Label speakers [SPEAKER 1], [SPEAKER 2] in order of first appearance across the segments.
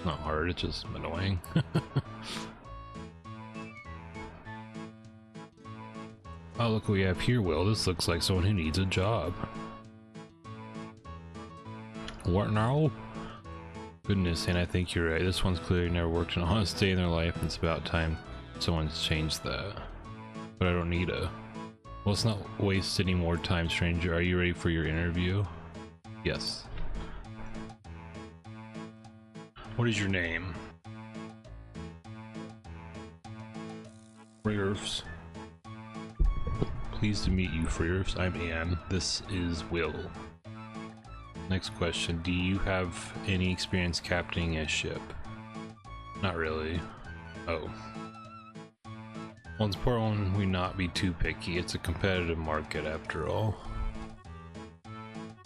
[SPEAKER 1] not hard, it's just annoying. Oh, look what we have here, Will. This looks like someone who needs a job. What now? Goodness, and I think you're right. This one's clearly never worked an honest day in their life, and it's about time someone's changed that. But I don't need a... Well, let's not waste any more time, stranger. Are you ready for your interview? Yes. What is your name? Freerfs. Pleased to meet you, Freerfs. I'm Anne. This is Will. Next question. Do you have any experience captaining a ship? Not really. Oh. Well, it's important we not be too picky. It's a competitive market after all.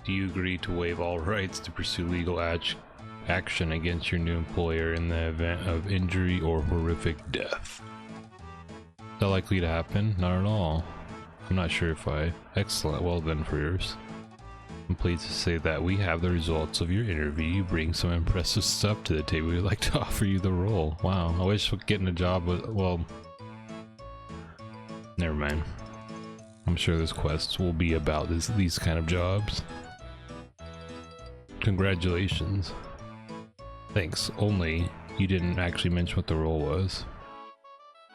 [SPEAKER 1] Do you agree to waive all rights to pursue legal action against your new employer in the event of injury or horrific death? Is that likely to happen? Not at all. I'm not sure if I... Excellent. Well then, Freers. I'm pleased to say that we have the results of your interview. You bring some impressive stuff to the table. We'd like to offer you the role. Wow. I wish getting a job was... Well... Never mind. I'm sure this quest will be about these kind of jobs. Congratulations. Thanks. Only you didn't actually mention what the role was.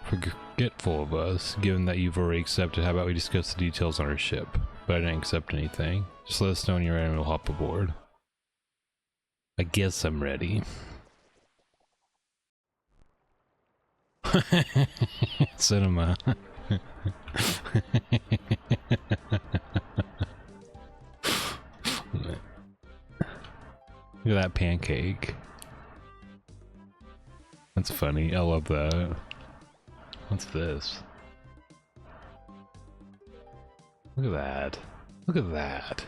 [SPEAKER 1] Forgetful of us, given that you've already accepted. How about we discuss the details on our ship? But I didn't accept anything. Just let us know when you're ready and we'll hop aboard. I guess I'm ready. Cinema. Look at that pancake. That's funny. I love that. What's this? Look at that. Look at that.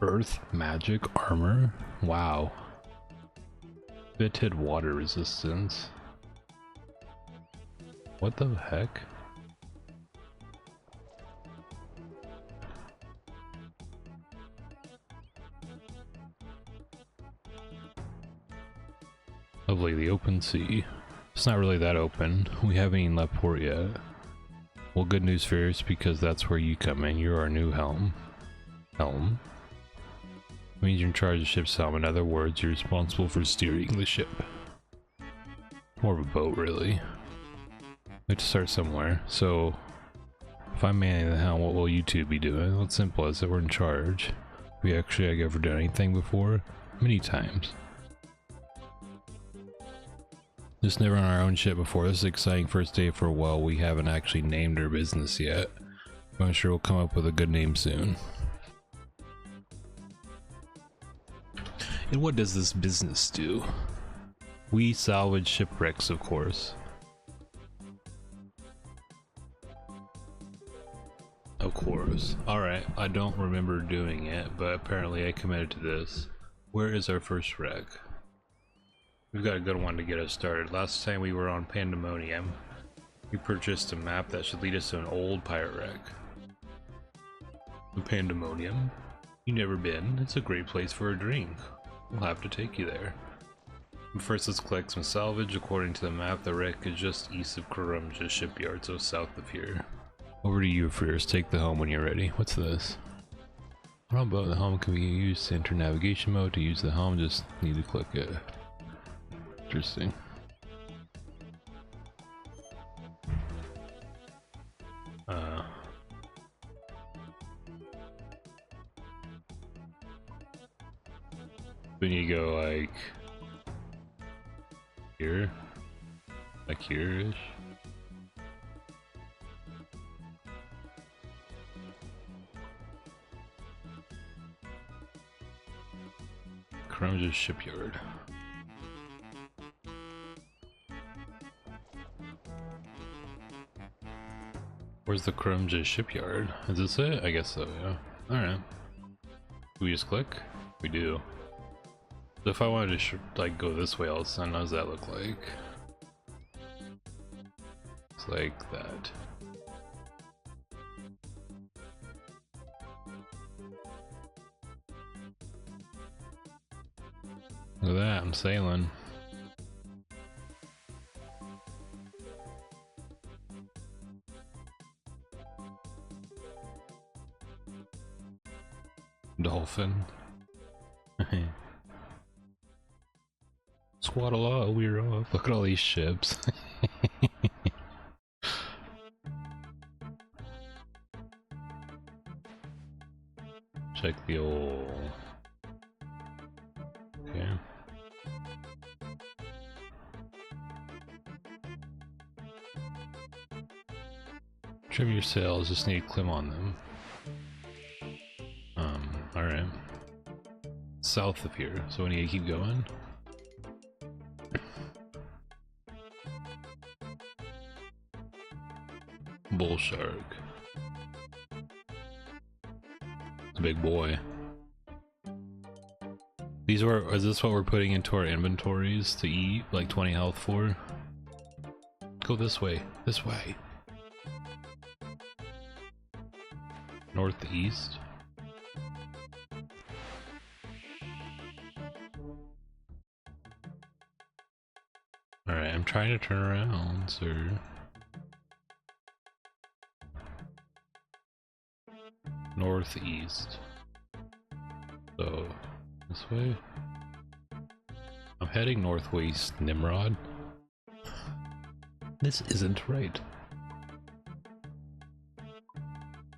[SPEAKER 1] Earth magic armor? Wow. Fitted water resistance. What the heck? Lovely, the open sea. It's not really that open. We haven't even left port yet. Well, good news, Ferris, because that's where you come in. You're our new helm. Helm? It means you're in charge of the ship's helm. In other words, you're responsible for steering the ship. More of a boat, really. We have to start somewhere. So, if I'm manning the helm, what will you two be doing? Well, it's simple as that we're in charge. We actually have ever done anything before? Many times. Just never on our own ship before. This is an exciting first day for a while. We haven't actually named our business yet. I'm sure we'll come up with a good name soon. And what does this business do? We salvage shipwrecks, of course. Of course. Alright, I don't remember doing it, but apparently I committed to this. Where is our first wreck? We've got a good one to get us started. Last time we were on Pandemonium, we purchased a map that should lead us to an old pirate wreck. The Pandemonium? You've never been? It's a great place for a drink. We'll have to take you there. But first, let's collect some salvage. According to the map, the wreck is just east of Karumja's shipyard, so south of here. Over to you, Freers. Take the helm when you're ready. What's this? How about the helm can be used to enter navigation mode? To use the helm, just need to click it. Interesting. Then you go like here, like here-ish. Karumja's shipyard. Where's the Karumja shipyard? Is this it? I guess so, yeah. Alright. Do we just click? We do. So if I wanted to like go this way all of a sudden, how does that look like? It's like that. Look at that, I'm sailing. Dolphin. Squad a lot, we're off. Look at all these ships. Check the old... Okay. Trim your sails, just need to climb on them. Alright. South of here, so we need to keep going. Bull shark. It's a big boy. These are, is this what we're putting into our inventories to eat, like 20 health for? Go this way, this way. Northeast. Alright, I'm trying to turn around, sir. Northeast. So, this way? I'm heading northwest, Nimrod. This isn't right.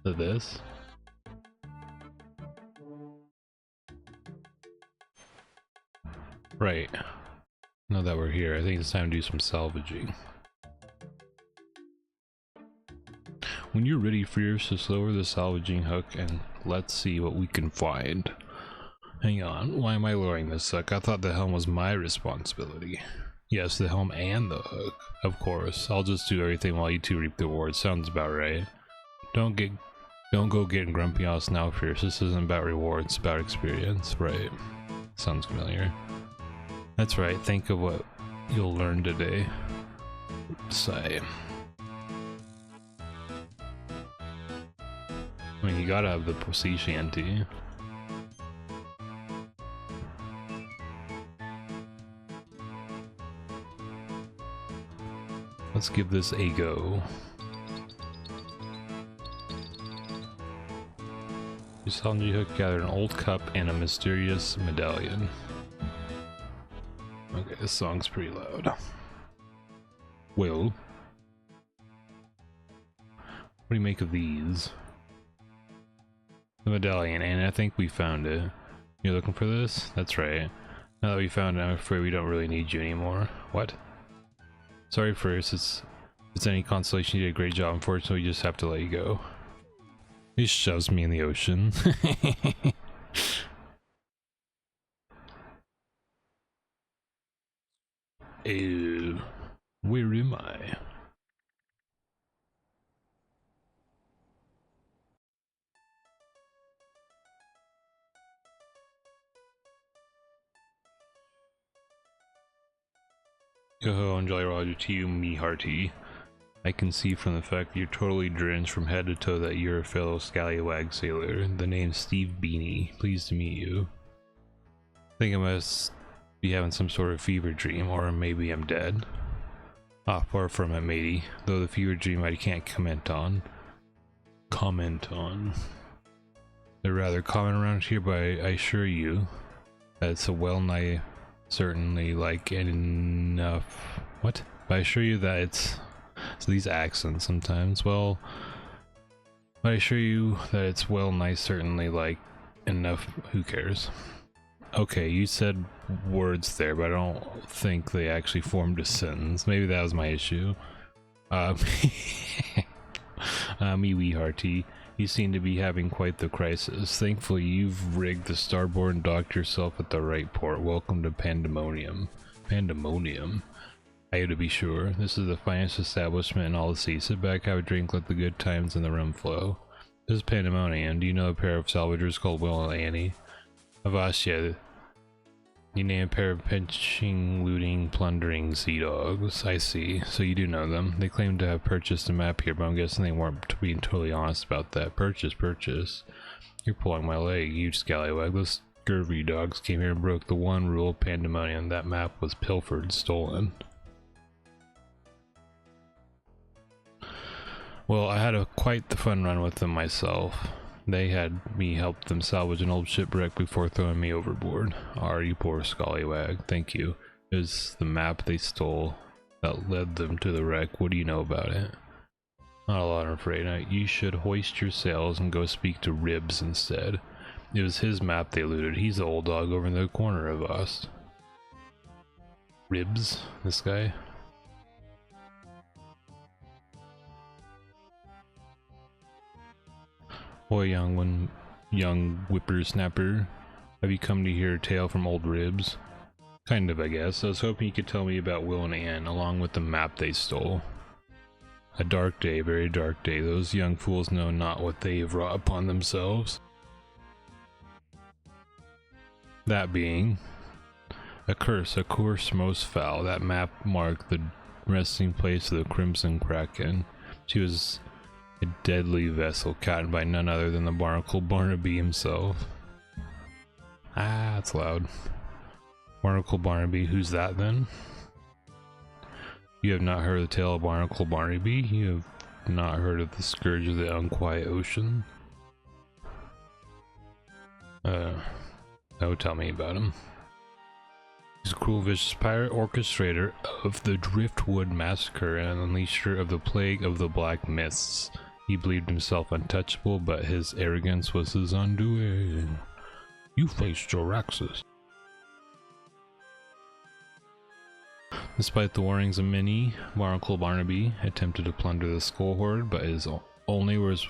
[SPEAKER 1] So this? Right. Now that we're here, I think it's time to do some salvaging. When you're ready for yours, just lower the salvaging hook and let's see what we can find. Hang on, why am I lowering this hook? I thought the helm was my responsibility. Yes, the helm and the hook. Of course, I'll just do everything while you two reap the rewards. Sounds about right. Don't go getting grumpy on us now, Fierce. This isn't about rewards, it's about experience. Right. Sounds familiar. That's right, think of what you'll learn today. Sigh. I mean, you gotta have the sea shanty. Let's give this a go. You salvage hook gathered an old cup and a mysterious medallion. Okay, this song's pretty loud. Well, what do you make of these? The medallion, and I think we found it. You're looking for this? That's right. Now that we found it, I'm afraid we don't really need you anymore. What? Sorry, first. It's any consolation, you did a great job. Unfortunately, we just have to let you go. He shoves me in the ocean. Ew. Where am I? Yo, and Jolly Roger to you, me hearty. I can see from the fact that you're totally drenched from head to toe that you're a fellow scallywag sailor. The name's Steve Beanie. Pleased to meet you. I think I must be having some sort of fever dream, or maybe I'm dead. Ah, far from it, matey. Though the fever dream I can't comment on. They're rather common around here, but I assure you that it's a well-nigh certainly like enough. What? But I assure you that it's... So these accents sometimes, well... But I assure you that it's well-nigh certainly like enough. Who cares? Okay, you said words there, but I don't think they actually formed a sentence. Maybe that was my issue. Me wee hearty, you seem to be having quite the crisis. Thankfully, you've rigged the starboard and docked yourself at the right port. Welcome to Pandemonium. Pandemonium? I had to be sure. This is the finest establishment in all the sea. Sit back, have a drink, let the good times and the rum flow. This is Pandemonium. Do you know a pair of salvagers called Will and Annie? Avasya. You name a pair of pinching, looting, plundering sea dogs. I see. So you do know them. They claim to have purchased a map here, but I'm guessing they weren't being totally honest about that. Purchase. You're pulling my leg, you scallywag. Let's scurvy dogs came here and broke the one rule of Pandemonium. That map was pilfered, stolen. Well, I had quite the fun run with them myself. They had me help them salvage an old shipwreck before throwing me overboard. Ah, you poor scallywag. Thank you. It was the map they stole that led them to the wreck. What do you know about it? Not a lot, I'm afraid. Now, you should hoist your sails and go speak to Ribs instead. It was his map they looted. He's the old dog over in the corner of us. Ribs? This guy? Boy, young whippersnapper. Have you come to hear a tale from old Ribs? Kind of, I guess. I was hoping you could tell me about Will and Anne, along with the map they stole. A dark day, very dark day. Those young fools know not what they have wrought upon themselves. That being a curse most foul. That map marked the resting place of the Crimson Kraken. She was a deadly vessel, captained by none other than the Barnacle Barnaby himself. Ah, that's loud. Barnacle Barnaby, who's that then? You have not heard the tale of Barnacle Barnaby? You have not heard of the scourge of the unquiet ocean? Oh, tell me about him. He's a cruel, vicious pirate orchestrator of the Driftwood Massacre and an unleasher of the Plague of the Black Mists. He believed himself untouchable, but his arrogance was his undoing. You faced Joraxus. Despite the warnings of many, Barnacle Barnaby attempted to plunder the Skull Hoard, but his only reward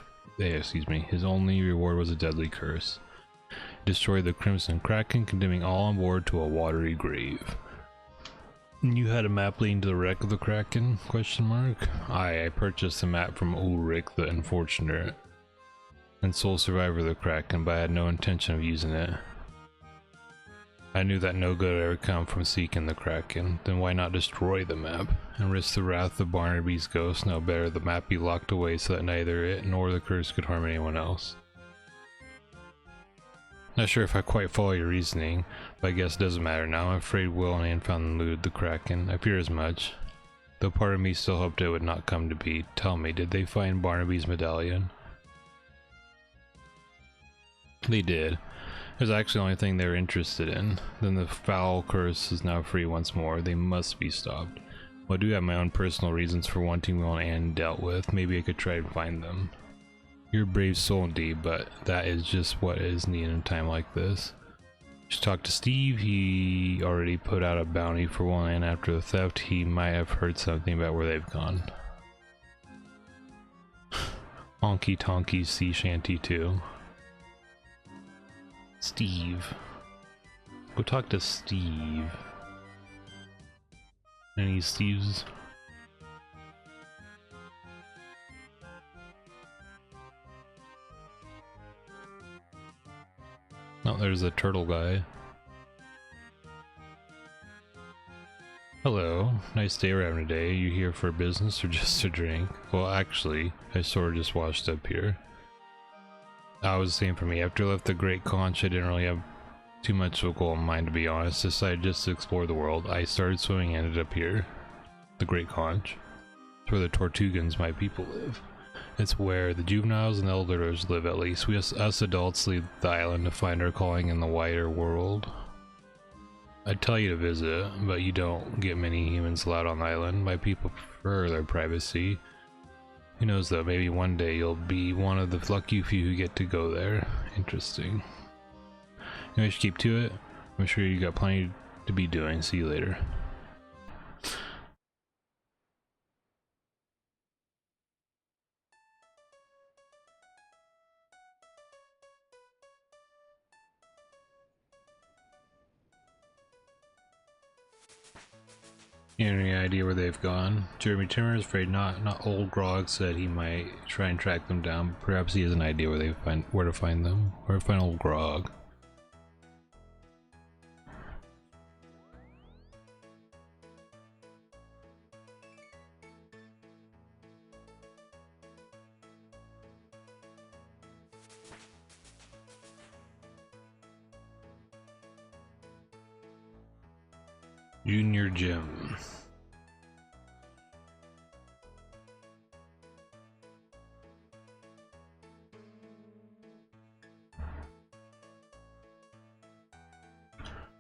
[SPEAKER 1] was a deadly curse. He destroyed the Crimson Kraken, condemning all on board to a watery grave. You had a map leading to the wreck of the Kraken? I purchased the map from Ulrich the Unfortunate and sole survivor of the Kraken, but I had no intention of using it. I knew that no good would ever come from seeking the Kraken. Then why not destroy the map and risk the wrath of Barnaby's ghost? No, better the map be locked away so that neither it nor the curse could harm anyone else. Not sure if I quite follow your reasoning, but I guess it doesn't matter now. I'm afraid Will and Anne found and looted the Kraken. I fear as much. Though part of me still hoped it would not come to be. Tell me, did they find Barnaby's medallion? They did. It was actually the only thing they were interested in. Then the foul curse is now free once more. They must be stopped. Well, I do have my own personal reasons for wanting Will and Anne dealt with. Maybe I could try and find them. You're a brave soul indeed, but that is just what is needed in a time like this. Just talk to Steve. He already put out a bounty for Will and Anne after the theft. He might have heard something about where they've gone. Honky Tonky Sea Shanty too. Steve. Go talk to Steve. Any Steves? Oh, there's a turtle guy. Hello, nice day we're having today. You here for business or just to drink? Well, actually, I sort of just washed up here. That was the same for me. After I left the Great Conch, I didn't really have too much of a goal in mind, to be honest. Decided just to explore the world. I started swimming and ended up here. The Great Conch. It's where the Tortugans, my people, live. It's where the juveniles and elders live, at least. Us adults leave the island to find our calling in the wider world. I'd tell you to visit, but you don't get many humans allowed on the island. My people prefer their privacy. Who knows though, maybe one day you'll be one of the lucky few who get to go there. Interesting. Anyway, just keep to it. I'm sure you got plenty to be doing. See you later. Any idea where they've gone? Jeremy Timmer is afraid not. Not old Grog said he might try and track them down. Perhaps he has an idea where to find them. Where to find old Grog. Junior Gym.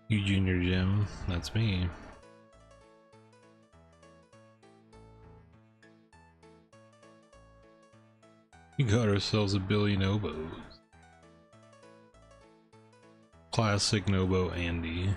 [SPEAKER 1] You Junior Gym, that's me. We got ourselves a billion obos. Classic Nobo Andy.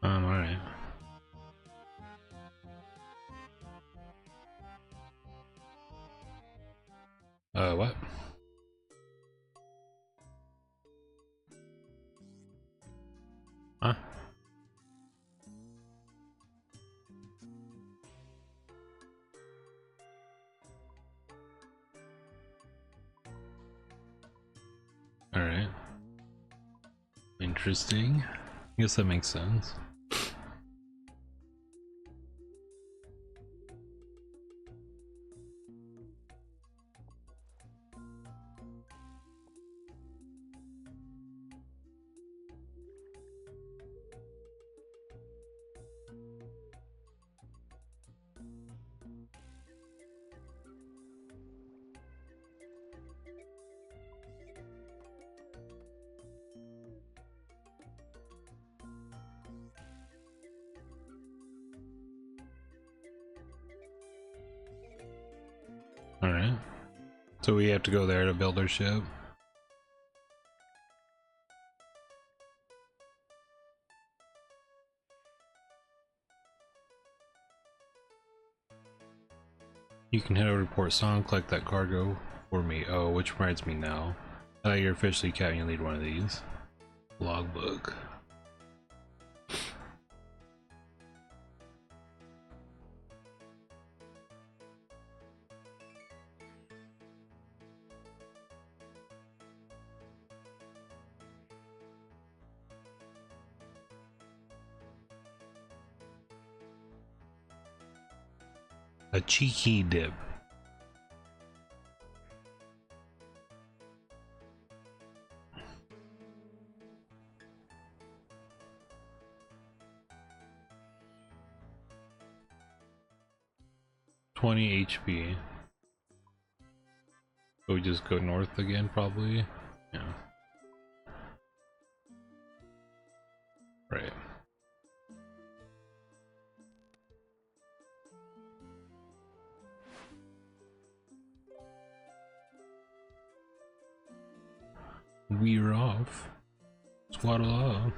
[SPEAKER 1] Alright. What? Huh? Alright. Interesting. I guess that makes sense. Alright. So we have to go there to build our ship. You can head over to Port Song, collect that cargo for me. Oh, which reminds me now. You're officially captain, you lead one of these. Logbook. A cheeky dip. HP. So we just go north again, probably? Yeah. Right. We're off. Swaddle off.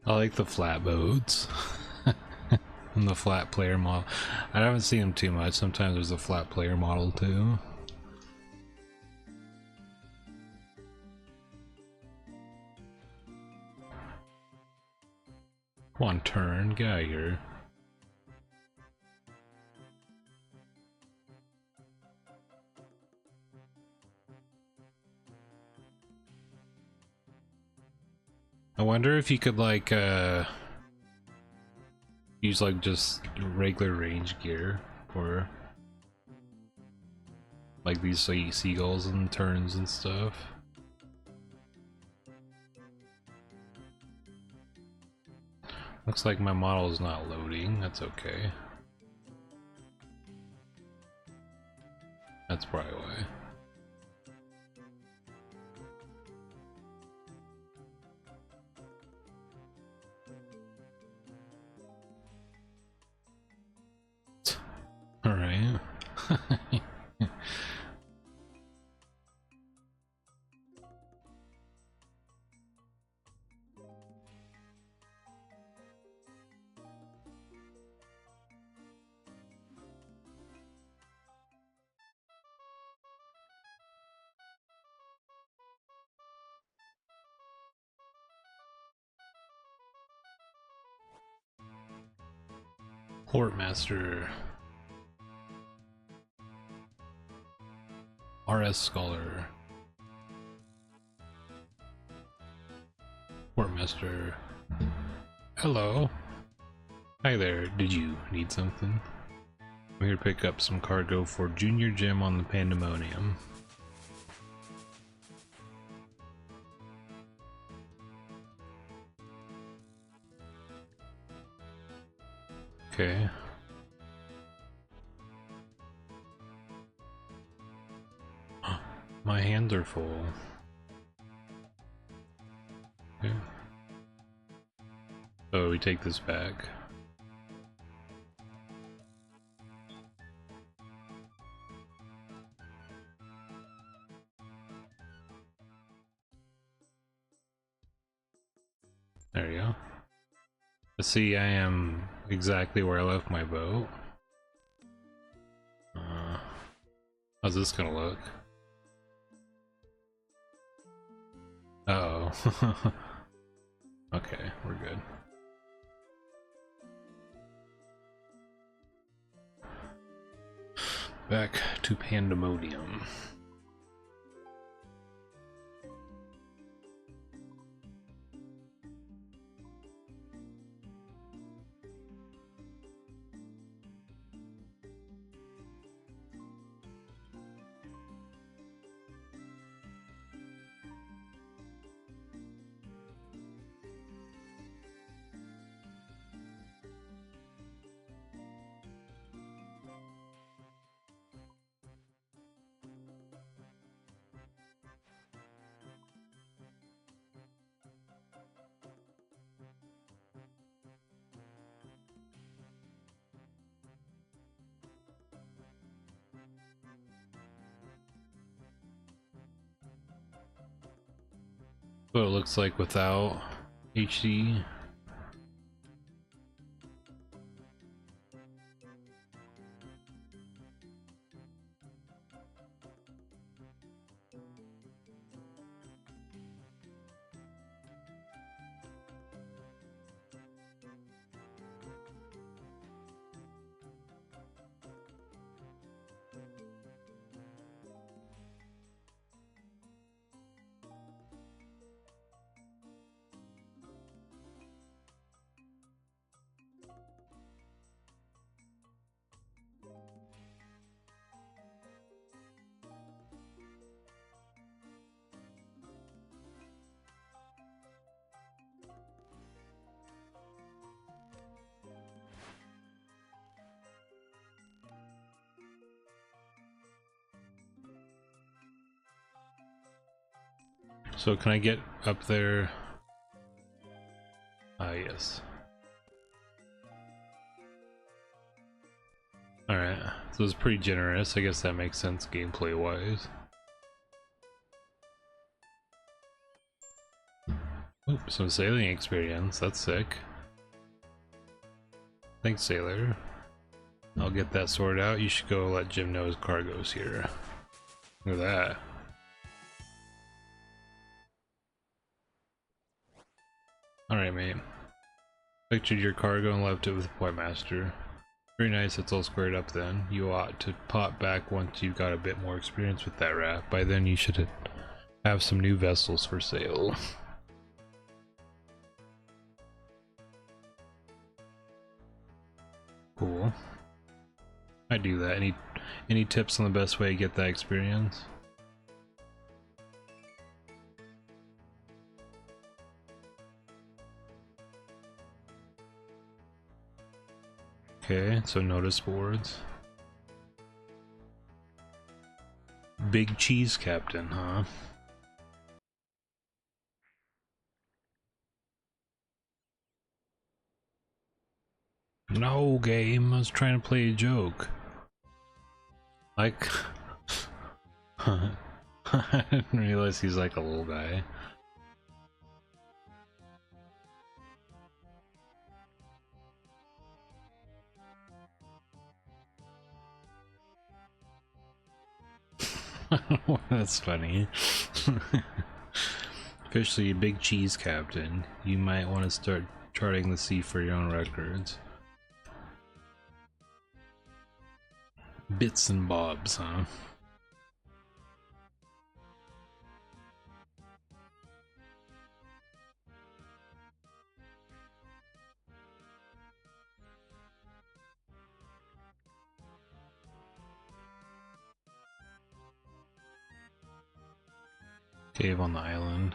[SPEAKER 1] I like the flat boats. And the flat player model. I haven't seen them too much. Sometimes there's a flat player model too. Come on, turn, get out of here. I wonder if you could like use like just regular range gear or like these seagulls and turns and stuff. Looks like my model is not loading. That's okay. That's probably why. All right. Portmaster. RS Scholar. Portmaster. Hello. Hi there. Did you need something? I'm here to pick up some cargo for Junior Gym on the Pandemonium. Okay. My hands are full. Okay. So we take this back. There you go. Let's see, I am exactly where I left my boat. How's this gonna look? Uh-oh. Okay, we're good. Back to Pandemonium. What it looks like without HD. So can I get up there? Ah, yes. Alright, so it's pretty generous. I guess that makes sense gameplay wise. Oop, some sailing experience. That's sick. Thanks, sailor. I'll get that sorted out. You should go let Jim know his cargo's here. Look at that. Alright, mate. Pictured your cargo and left it with the Portmaster. Very nice, it's all squared up then. You ought to pop back once you've got a bit more experience with that raft. By then you should have some new vessels for sale. Cool. I do that. Any tips on the best way to get that experience? Okay, so notice boards. Big Cheese Captain, huh? No, game, I was trying to play a joke. Like, I didn't realize he's like a little guy. That's funny. Officially, Big Cheese Captain. You might want to start charting the sea for your own records. Bits and bobs, huh? Cave on the island.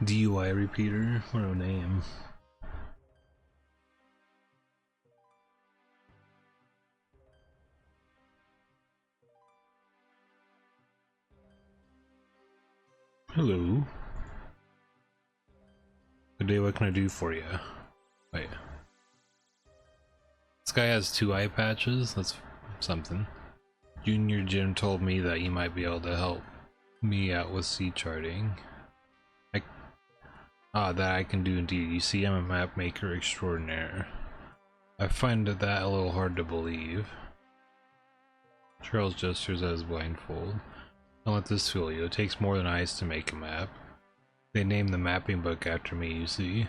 [SPEAKER 1] DUI repeater? What a name. Hello. Good day, what can I do for you? Wait. This guy has 2 eye patches? That's something. Junior Jim told me that you might be able to help me out with sea charting. That I can do indeed. You see, I'm a map maker extraordinaire. I find that a little hard to believe. Charles gestures at his blindfold. Don't let this fool you. It takes more than eyes to make a map. They named the mapping book after me, you see.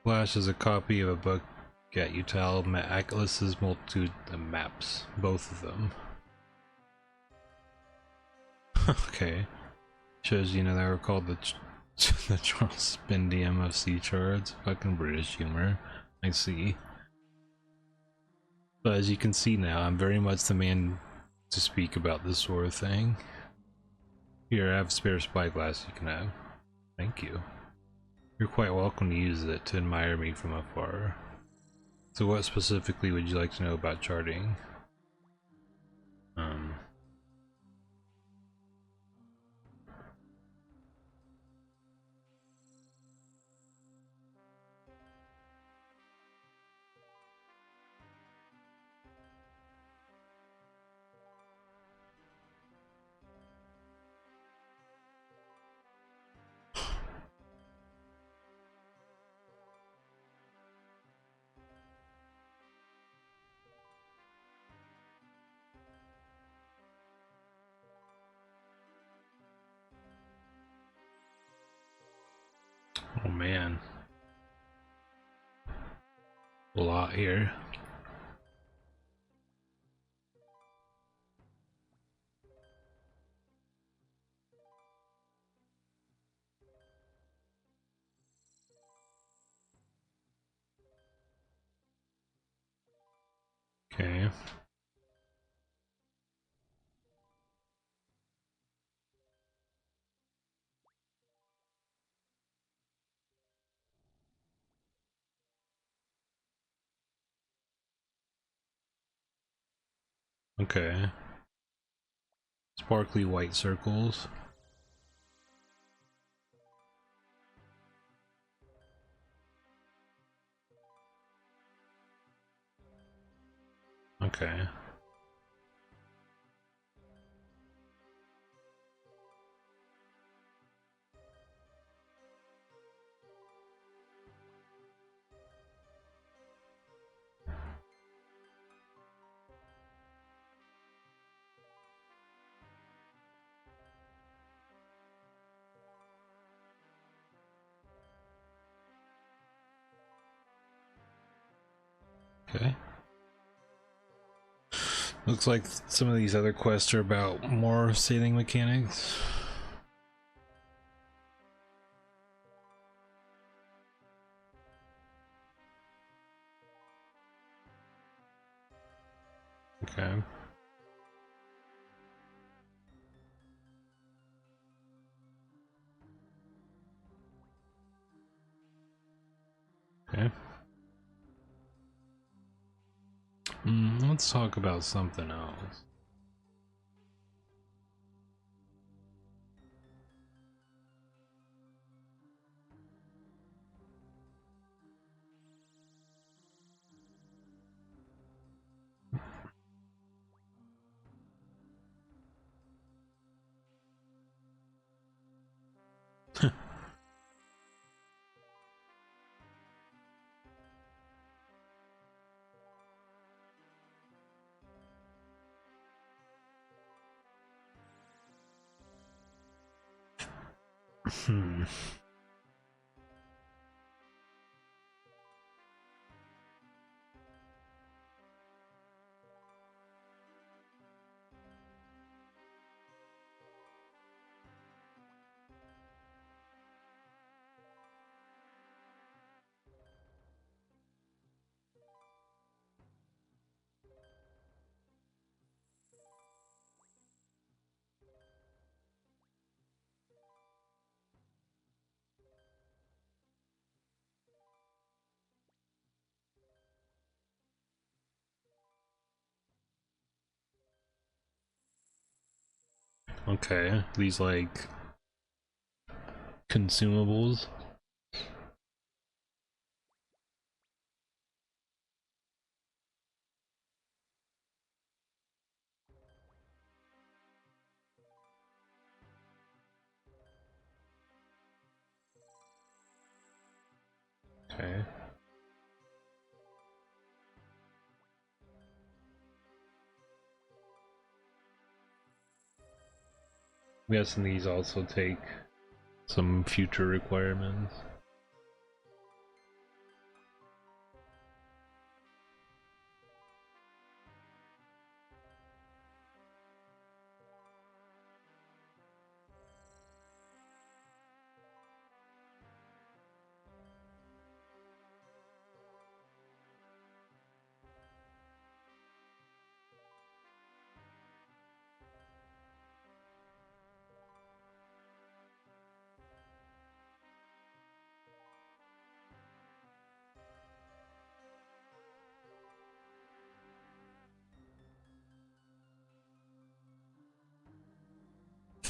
[SPEAKER 1] Flash is a copy of a book at Utal Atlas's multitude of maps. Both of them. Okay. Shows you know they were called the Charles Spendium of sea charts. Fucking British humor. I see. But as you can see now, I'm very much the man to speak about this sort of thing. Here, I have a spare spyglass you can have. Thank you. You're quite welcome to use it to admire me from afar. So what specifically would you like to know about charting? Oh man. A lot here. Okay. Okay. Sparkly white circles. Okay. Okay. Looks like some of these other quests are about more sailing mechanics. Okay. Okay. Let's talk about something else. Hmm. Okay, these like consumables. Okay. I'm guessing these also take some future requirements.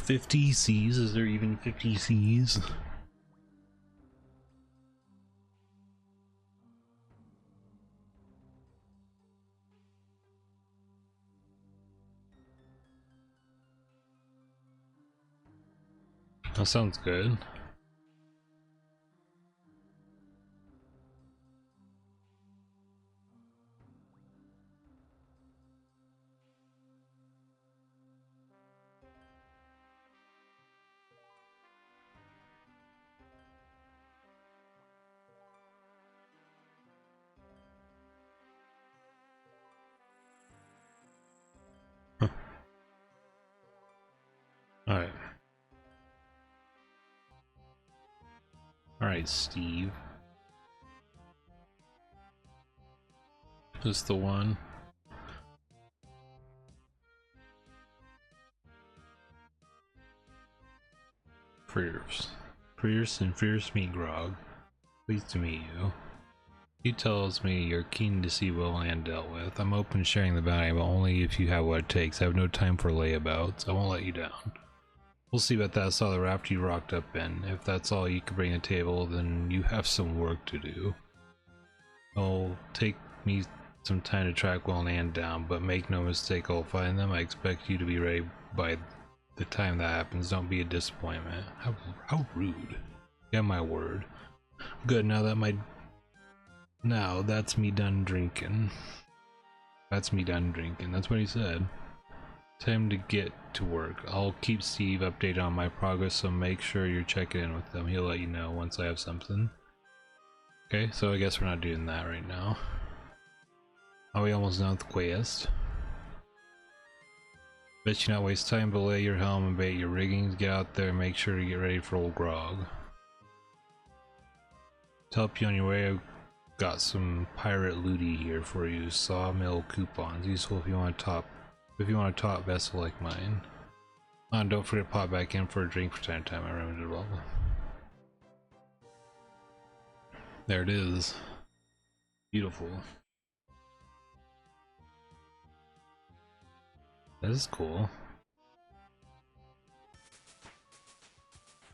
[SPEAKER 1] $50 Cs? Is there even 50 Cs? That sounds good. Alright. Alright, Steve. Just the one. Fierce and fierce meat grog. Pleased to meet you. He tells me you're keen to see Will Land dealt with. I'm open to sharing the bounty, but only if you have what it takes. I have no time for layabouts. I won't let you down. We'll see about that. I saw the raft you rocked up in. If that's all you can bring to the table, then you have some work to do. It'll take me some time to track Will and Ann down, but make no mistake, I'll find them. I expect you to be ready by the time that happens. Don't be a disappointment. How rude. You have my word. Good, now that's me done drinking. That's me done drinking. That's what he said. Time to get to work. I'll keep Steve updated on my progress, so make sure you're checking in with him. He'll let you know once I have something. Okay, so I guess we're not doing that right now. Are we almost done with the quest? Bet you not waste time, belay your helm and bait your rigging. Get out there and make sure to get ready for old grog. To help you on your way, I've got some pirate looty here for you. Sawmill coupons, useful if you want a top vessel like mine. Oh, and don't forget to pop back in for a drink for time to time. I remembered it well. There it is. Beautiful. That is cool.